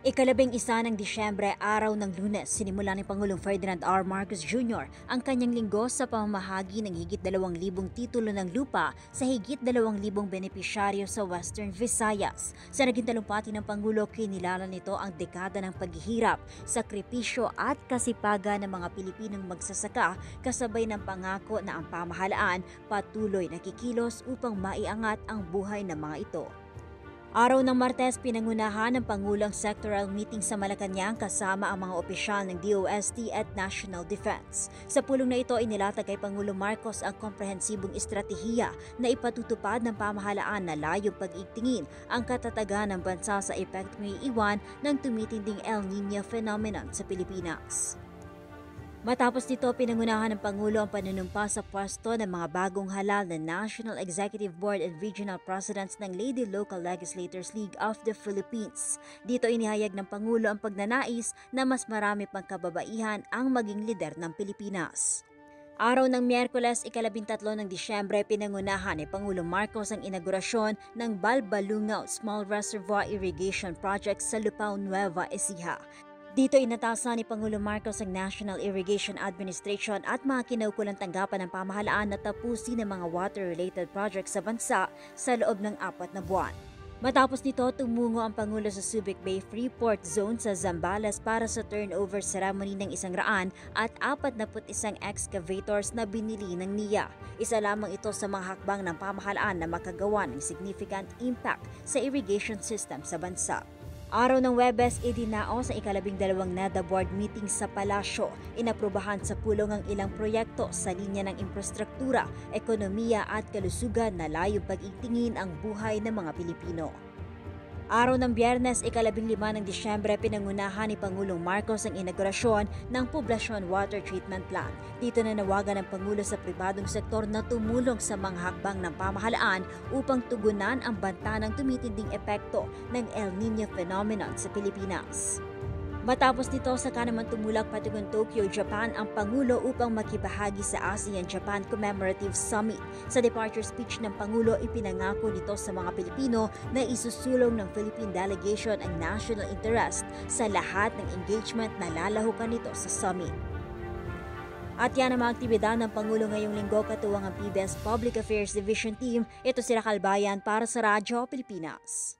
Ikalabing-isa ng Disyembre, araw ng Lunes, sinimula ni Pangulong Ferdinand R. Marcos Jr. ang kanyang linggo sa pamamahagi ng higit 2,000 titulo ng lupa sa higit 2,000 benepisyaryo sa Western Visayas. Sa naging talumpati ng Pangulo, kinilala nito ang dekada ng paghihirap, sakripisyo at kasipagan ng mga Pilipinong magsasaka kasabay ng pangako na ang pamahalaan patuloy na kikilos upang maiangat ang buhay ng mga ito. Araw ng Martes, pinangunahan ng Pangulo ang sectoral meeting sa Malacanang kasama ang mga opisyal ng DOST at National Defense. Sa pulong na ito, inilatag kay Pangulo Marcos ang komprehensibong estratehiya na ipatutupad ng pamahalaan na layong pag-igtingin ang katatagan ng bansa sa epektong iiwan ng tumitinding El Niño phenomenon sa Pilipinas. Matapos nito, pinangunahan ng Pangulo ang panunumpa sa pwesto ng mga bagong halal na National Executive Board and Regional Presidents ng Lady Local Legislators League of the Philippines. Dito inihayag ng Pangulo ang pagnanais na mas marami pang kababaihan ang maging lider ng Pilipinas. Araw ng Miyerkules, 13 ng Disyembre, pinangunahan ni Pangulong Marcos ang inaugurasyon ng Balbalungaw Small Reservoir Irrigation Project sa Lupao, Nueva Ecija. Dito inatasan ni Pangulong Marcos ang National Irrigation Administration at mga kinaukulang tanggapan ng pamahalaan na tapusin ang mga water-related projects sa bansa sa loob ng 4 na buwan. Matapos nito, tumungo ang Pangulo sa Subic Bay Freeport Zone sa Zambales para sa turnover ceremony ng 141 excavators na binili ng NIA. Isa lamang ito sa mga hakbang ng pamahalaan na makagawa ng significant impact sa irrigation system sa bansa. Araw ng Huwebes, idinao sa ika-12 NEDA Board meeting sa Palasyo. Inaprubahan sa pulong ang ilang proyekto sa linya ng infrastruktura, ekonomiya at kalusugan na layong pag-igtingin ang buhay ng mga Pilipino. Araw ng Biyernes, ika-15 ng Disyembre, pinangunahan ni Pangulong Marcos ang inaugurasyon ng Poblacion Water Treatment Plant. Dito nanawagan ng Pangulo sa pribadong sektor na tumulong sa mga hakbang ng pamahalaan upang tugunan ang banta ng tumitinding epekto ng El Niño phenomenon sa Pilipinas. Matapos nito, saka naman tumulak patungo Tokyo, Japan ang Pangulo upang makibahagi sa ASEAN-Japan Commemorative Summit. Sa departure speech ng Pangulo, ipinangako nito sa mga Pilipino na isusulong ng Philippine delegation ang national interest sa lahat ng engagement na lalahukan nito sa summit. At yan ang mga aktibidad ng Pangulo ngayong linggo katuwang ang PBS Public Affairs Division Team. Ito si Raquel Bayan para sa Radyo Pilipinas.